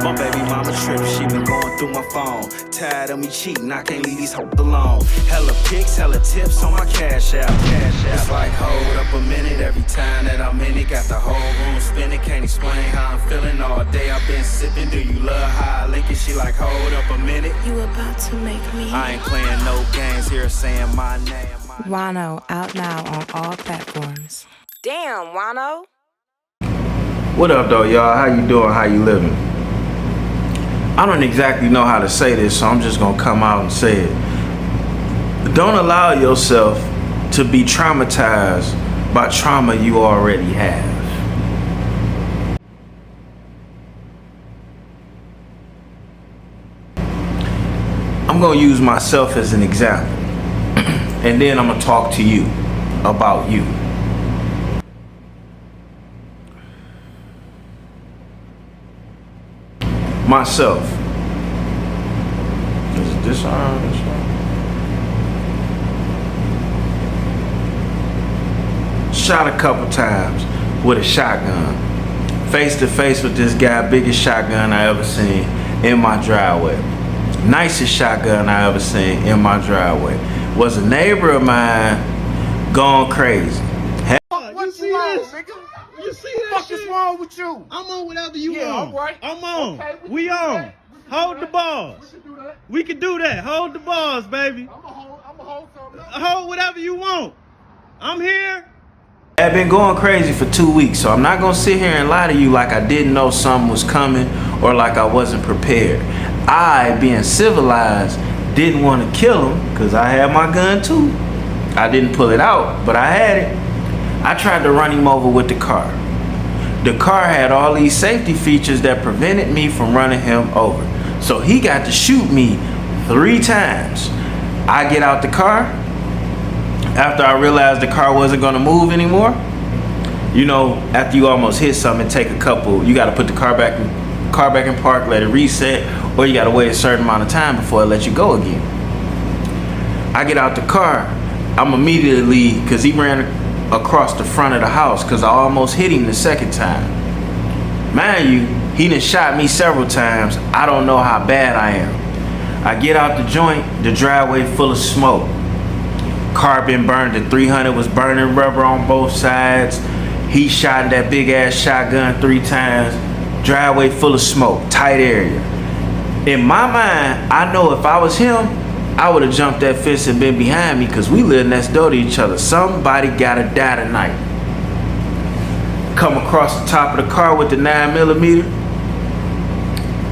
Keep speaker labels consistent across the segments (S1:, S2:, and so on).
S1: My baby mama trip, she been going through my phone. Tired of me cheating, I can't leave these hoes alone. Hella pics, hella tips on my cash app. It's like, hold up a minute every time that I'm in it. Got the whole room spinning, can't explain how I'm feeling. All day I've been sipping, do you love how I link it? She like, hold up a minute.
S2: You about to make me.
S1: I ain't playing no games here, saying my name.
S2: Juan-O out now on all platforms. Damn, Juan-O.
S3: What up though, y'all? How you doing? How you living? I don't exactly know how to say this, so I'm just gonna come out and say it. Don't allow yourself to be traumatized by trauma you already have. I'm gonna use myself as an example, and then I'm gonna talk to you about you. Myself. Is it this arm? This arm? Shot a couple times with a shotgun. Face to face with this guy, biggest shotgun I ever seen in my driveway. Nicest shotgun I ever seen in my driveway. Was a neighbor of mine gone crazy.
S4: What you on, nigga? You see that
S5: Fuck
S4: shit?
S5: is wrong with you?
S4: I'm on whatever you
S5: Yeah,
S4: want.
S5: I'm right.
S4: I'm on.
S5: Okay,
S4: we on.
S5: that.
S4: Hold the balls. We can do that. Hold the balls, baby.
S5: I'm a hold something.
S4: Hold whatever you want. I'm here.
S3: I've been going crazy for 2 weeks, so I'm not gonna sit here and lie to you like I didn't know something was coming or like I wasn't prepared. I, being civilized, didn't want to kill him because I had my gun too. I didn't pull it out, but I had it. I tried to run him over with the car. The car had all these safety features that prevented me from running him over. So he got to shoot me 3 times. I get out the car. After I realized the car wasn't gonna move anymore, you know, after you almost hit something, take a couple, you gotta put the car back in park, let it reset, or you gotta wait a certain amount of time before it lets you go again. I get out the car, I'm immediately, cause he ran across the front of the house, cause I almost hit him the second time. Mind you, he done shot me several times. I don't know how bad I am. I get out the joint, the driveway full of smoke. Car been burned, the 300 was burning rubber on both sides. He shot that big ass shotgun 3 times. Driveway full of smoke, tight area. In my mind, I know if I was him, I would have jumped that fence and been behind me because we live next door to each other. Somebody gotta die tonight. Come across the top of the car with the 9mm.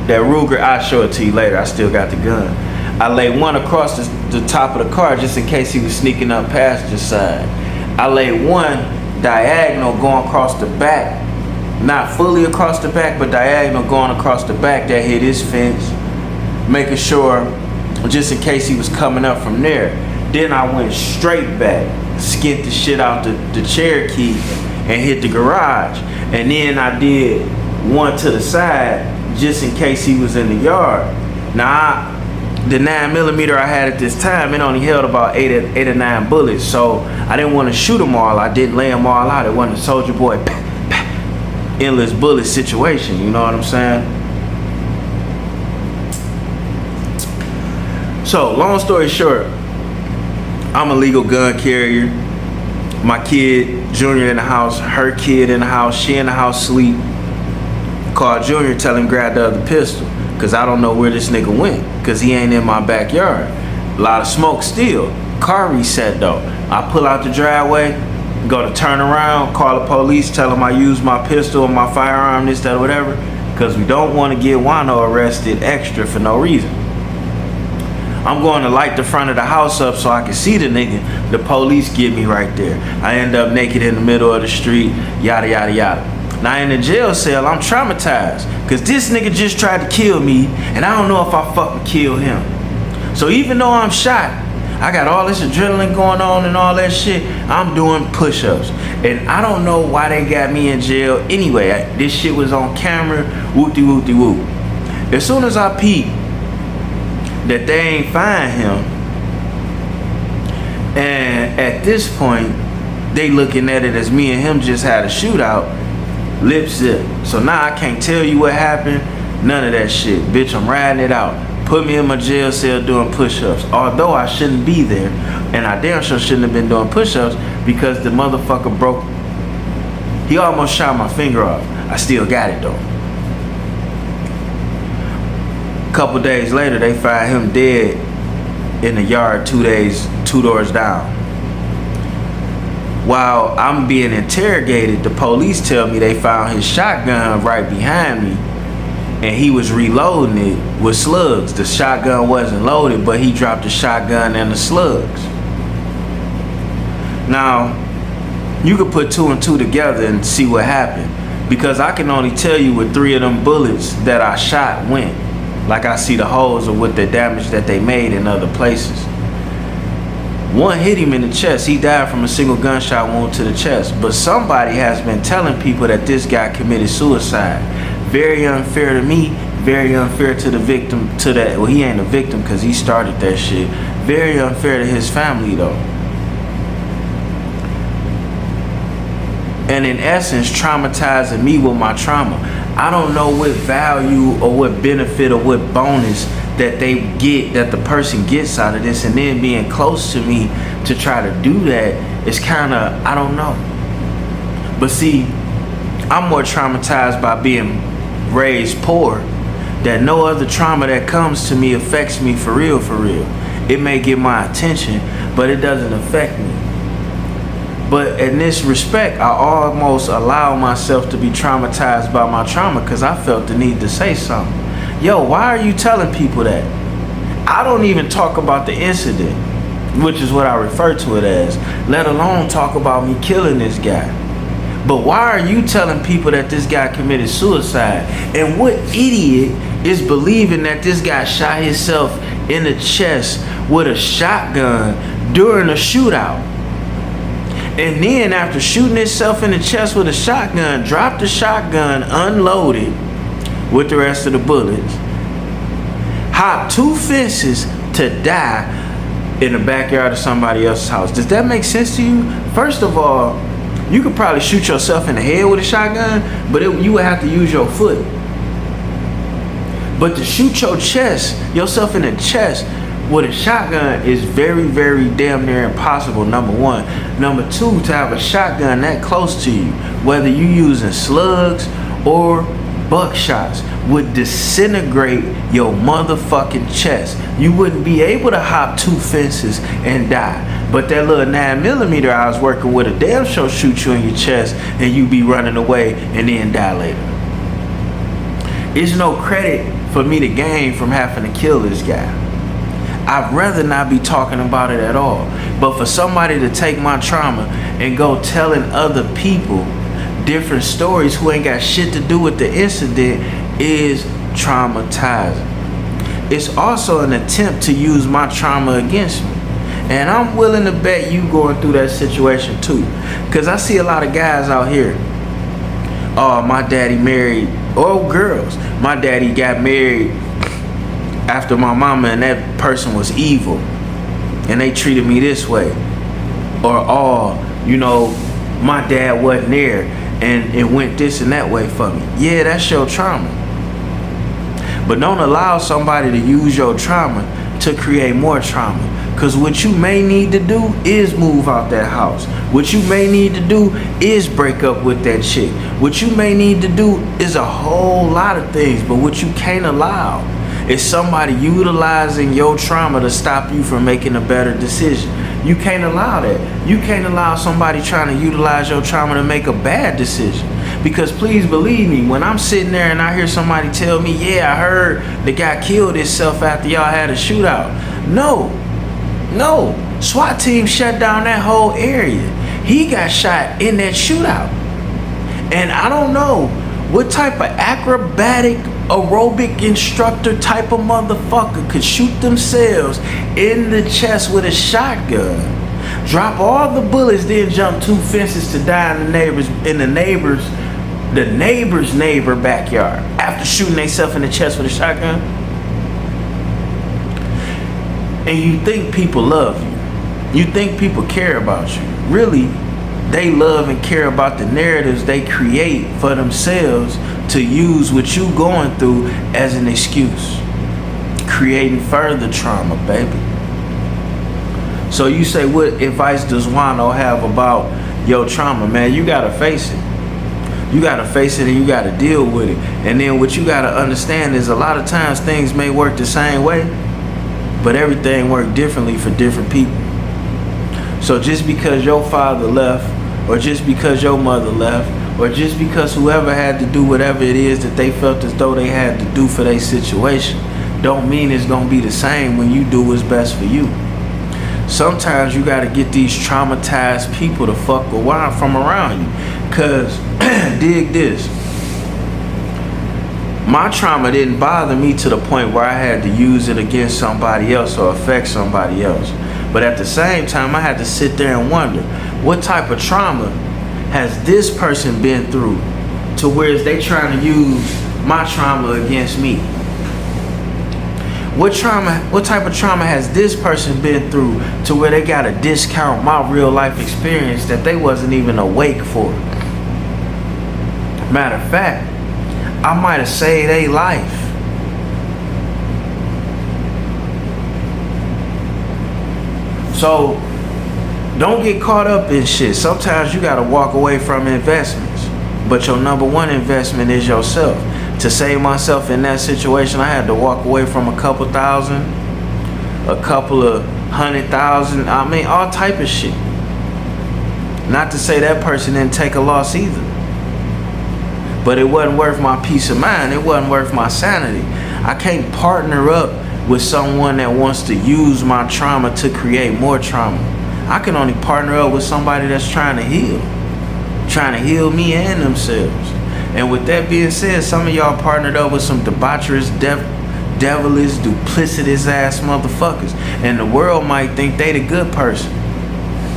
S3: That Ruger, I'll show it to you later. I still got the gun. I laid one across the top of the car just in case he was sneaking up passenger side. I laid one diagonal going across the back. Not fully across the back, but diagonal going across the back that hit his fence. Making sure, just in case he was coming up from there. Then I went straight back, skint the shit out the Cherokee and hit the garage. And then I did one to the side just in case he was in the yard. Now, the 9mm I had at this time, it only held about 8 or 9 bullets, so I didn't want to shoot them all. I didn't lay them all out. It wasn't a Soldier Boy endless bullet situation, you know what I'm saying? So, long story short, I'm a legal gun carrier. My kid, Junior, in the house, her kid in the house, she in the house sleep. Called Junior, tell him grab the other pistol. Cause I don't know where this nigga went. Cause he ain't in my backyard. A lot of smoke still. Car reset though. I pull out the driveway, go to turn around, call the police, tell them I used my pistol and my firearm, this, that, whatever. Cause we don't want to get Juan-O arrested extra for no reason. I'm going to light the front of the house up so I can see the nigga. The police get me right there. I end up naked in the middle of the street, yada, yada, yada. Now in the jail cell, I'm traumatized because this nigga just tried to kill me and I don't know if I fucking kill him. So even though I'm shot, I got all this adrenaline going on and all that shit, I'm doing push-ups. And I don't know why they got me in jail anyway. This shit was on camera, whoop-de-whoop-de-whoop. As soon as I peep that they ain't find him, and at this point, they looking at it as me and him just had a shootout, lip zip. So now I can't tell you what happened. None of that shit. Bitch, I'm riding it out. Put me in my jail cell doing push-ups. Although I shouldn't be there. And I damn sure shouldn't have been doing push-ups because the motherfucker broke. He almost shot my finger off. I still got it though. A couple days later, they find him dead in the yard 2 doors down. While I'm being interrogated, the police tell me they found his shotgun right behind me and he was reloading it with slugs. The shotgun wasn't loaded, but he dropped the shotgun and the slugs. Now, you could put 2 and 2 together and see what happened, because I can only tell you what 3 of them bullets that I shot went. Like I see the holes of what the damage that they made in other places. One hit him in the chest. He died from a single gunshot wound to the chest. But somebody has been telling people that this guy committed suicide. Very unfair to me. Very unfair to the victim. To that. Well, he ain't a victim because he started that shit. Very unfair to his family though. And in essence, traumatizing me with my trauma. I don't know what value or what benefit or what bonus that they get, that the person gets out of this, and then being close to me to try to do that is kind of, I don't know. But see, I'm more traumatized by being raised poor, that no other trauma that comes to me affects me for real, for real. It may get my attention, but it doesn't affect me. But in this respect, I almost allow myself to be traumatized by my trauma because I felt the need to say something. Yo, why are you telling people that? I don't even talk about the incident, which is what I refer to it as, let alone talk about me killing this guy. But why are you telling people that this guy committed suicide? And what idiot is believing that this guy shot himself in the chest with a shotgun during a shootout? And then after shooting himself in the chest with a shotgun, dropped the shotgun unloaded with the rest of the bullets, hopped 2 fences to die in the backyard of somebody else's house. Does that make sense to you? First of all, you could probably shoot yourself in the head with a shotgun, but you would have to use your foot. But to shoot yourself in the chest with a shotgun is very, very damn near impossible, number one. Number two, to have a shotgun that close to you, whether you using slugs or buckshots, would disintegrate your motherfucking chest. You wouldn't be able to hop 2 fences and die. But that little 9mm I was working with a damn sure shoot you in your chest and you be running away and then die later. It's no credit for me to gain from having to kill this guy. I'd rather not be talking about it at all. But for somebody to take my trauma and go telling other people different stories who ain't got shit to do with the incident is traumatizing. It's also an attempt to use my trauma against me. And I'm willing to bet you going through that situation too. Because I see a lot of guys out here. Oh, my daddy married, or girls. My daddy got married after my mama and that person was evil. And they treated me this way. Or, oh, you know, my dad wasn't there and it went this and that way for me. Yeah, that's your trauma. But don't allow somebody to use your trauma to create more trauma. Because what you may need to do is move out that house. What you may need to do is break up with that chick. What you may need to do is a whole lot of things. But what you can't allow is somebody utilizing your trauma to stop you from making a better decision. You can't allow that. You can't allow somebody trying to utilize your trauma to make a bad decision. Because please believe me, when I'm sitting there and I hear somebody tell me, yeah, I heard the guy killed himself after y'all had a shootout. No. SWAT team shut down that whole area. He got shot in that shootout. And I don't know what type of acrobatic aerobic instructor type of motherfucker could shoot themselves in the chest with a shotgun, drop all the bullets, then jump 2 fences to die in the neighbor's neighbor backyard after shooting themselves in the chest with a shotgun. And you think people love you. You think people care about you. Really, they love and care about the narratives they create for themselves to use what you going through as an excuse, creating further trauma, baby. So you say, what advice does Juan-O have about your trauma? Man, you gotta face it. You gotta face it and you gotta deal with it. And then what you gotta understand is a lot of times things may work the same way, but everything works differently for different people. So just because your father left, or just because your mother left, or just because whoever had to do whatever it is that they felt as though they had to do for their situation, don't mean it's gonna be the same when you do what's best for you. Sometimes you gotta get these traumatized people to fuck away from around you. Cause, dig this. My trauma didn't bother me to the point where I had to use it against somebody else or affect somebody else. But at the same time, I had to sit there and wonder, what type of trauma has this person been through to where is they trying to use my trauma against me? What type of trauma has this person been through to where they gotta discount my real life experience that they wasn't even awake for? Matter of fact, I might have saved their life. So don't get caught up in shit. Sometimes you gotta walk away from investments, but your number one investment is yourself. To save myself in that situation, I had to walk away from a couple thousand, a couple of 100,000. I mean, all type of shit. Not to say that person didn't take a loss either, but it wasn't worth my peace of mind. It wasn't worth my sanity. I can't partner up with someone that wants to use my trauma to create more trauma. I can only partner up with somebody that's trying to heal me and themselves. And with that being said, some of y'all partnered up with some debaucherous, devilish, duplicitous ass motherfuckers. And the world might think they the good person.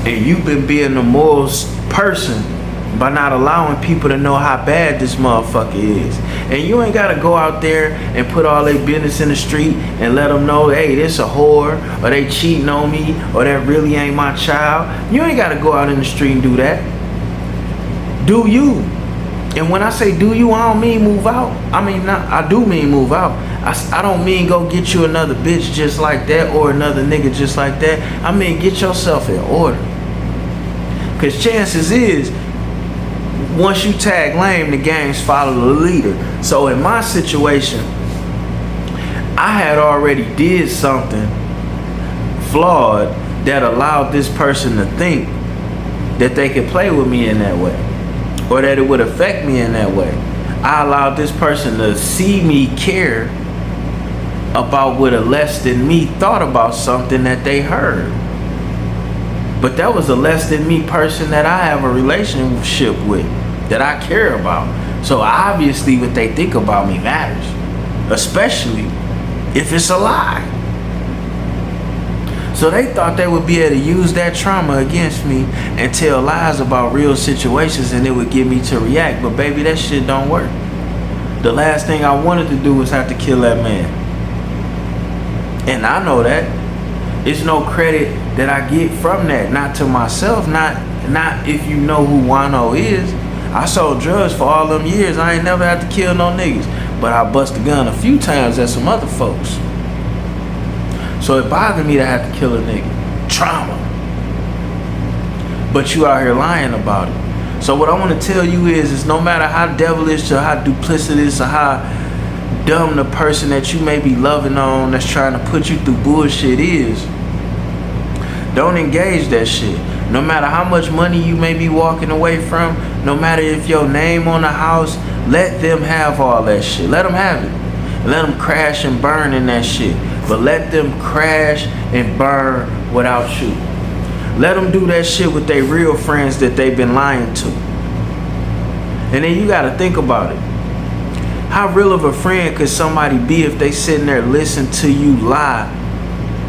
S3: And you've been being the moral person by not allowing people to know how bad this motherfucker is. And you ain't gotta go out there and put all their business in the street and let them know, hey, this a whore, or they cheating on me, or that really ain't my child. You ain't gotta go out in the street and do that. Do you? And when I say do you, I don't mean move out. I do mean move out. I don't mean go get you another bitch just like that or another nigga just like that. I mean get yourself in order. Cause chances is, once you tag lame, the gangs follow the leader. So in my situation, I had already did something flawed that allowed this person to think that they could play with me in that way, or that it would affect me in that way. I allowed this person to see me care about what a less than me thought about something that they heard. But that was a less than me person that I have a relationship with, that I care about. So obviously what they think about me matters, especially if it's a lie. So they thought they would be able to use that trauma against me and tell lies about real situations, and it would get me to react. But baby, that shit don't work. The last thing I wanted to do was have to kill that man. And I know that. It's no credit that I get from that, not to myself, not if you know who Juan-O is. I sold drugs for all them years. I ain't never had to kill no niggas, but I bust a gun a few times at some other folks. So it bothered me to have to kill a nigga. Trauma. But you out here lying about it. So what I want to tell you is no matter how devilish or how duplicitous or how dumb the person that you may be loving on that's trying to put you through bullshit is, don't engage that shit. No matter how much money you may be walking away from, no matter if your name on the house, let them have all that shit. Let them have it. Let them crash and burn in that shit. But let them crash and burn without you. Let them do that shit with their real friends that they've been lying to. And then you gotta think about it. How real of a friend could somebody be if they sitting there listening to you lie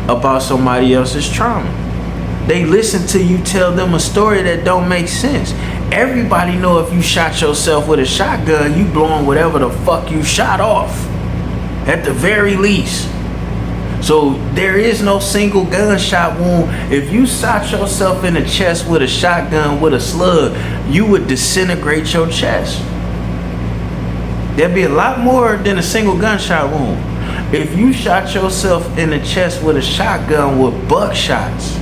S3: about somebody else's trauma? They listen to you tell them a story that don't make sense. Everybody know if you shot yourself with a shotgun, you blowing whatever the fuck you shot off, at the very least. So there is no single gunshot wound. If you shot yourself in the chest with a shotgun with a slug, you would disintegrate your chest. There'd be a lot more than a single gunshot wound. If you shot yourself in the chest with a shotgun with buckshots,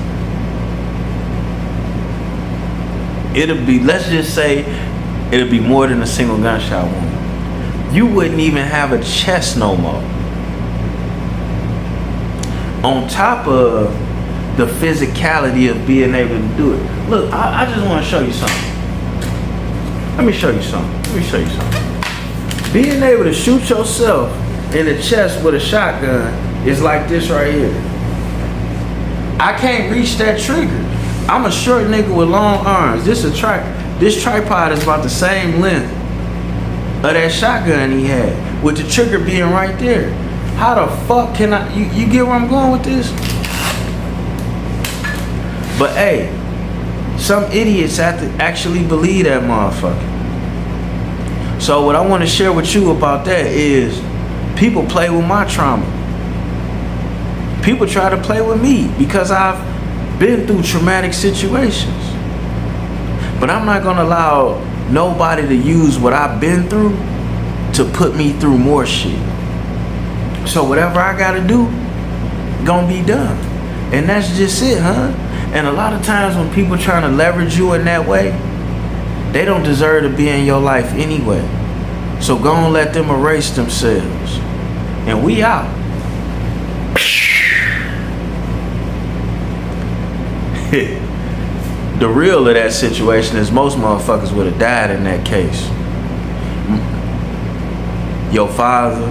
S3: it'll be, let's just say, it'll be more than a single gunshot wound. You wouldn't even have a chest no more. On top of the physicality of being able to do it. Look, I just want to show you something. Let me show you something. Being able to shoot yourself in the chest with a shotgun is like this right here. I can't reach that trigger. I'm a short nigga with long arms. This tripod is about the same length of that shotgun he had, with the trigger being right there. How the fuck can I, you get where I'm going with this? But hey, some idiots have to actually believe that motherfucker. So what I want to share with you about that is, people play with my trauma. People try to play with me because I've been through traumatic situations. But I'm not gonna allow nobody to use what I've been through to put me through more shit. So whatever I gotta do, gonna be done. And that's just it, huh? And a lot of times when people trying to leverage you in that way, they don't deserve to be in your life anyway. So go and let them erase themselves. And we out. The real of that situation is most motherfuckers would have died in that case. Your father,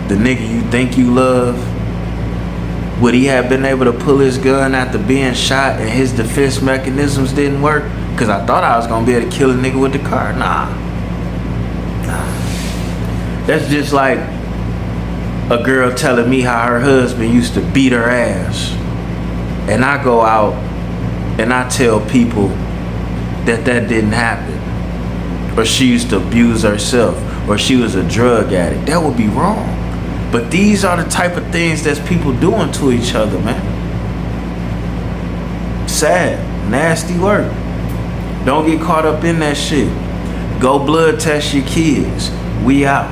S3: the nigga you think you love, would he have been able to pull his gun after being shot and his defense mechanisms didn't work? Because I thought I was going to be able to kill a nigga with the car. Nah. That's just like a girl telling me how her husband used to beat her ass. And I go out and I tell people that didn't happen. Or she used to abuse herself. Or she was a drug addict. That would be wrong. But these are the type of things that people doing to each other, man. Sad, nasty work. Don't get caught up in that shit. Go blood test your kids. We out.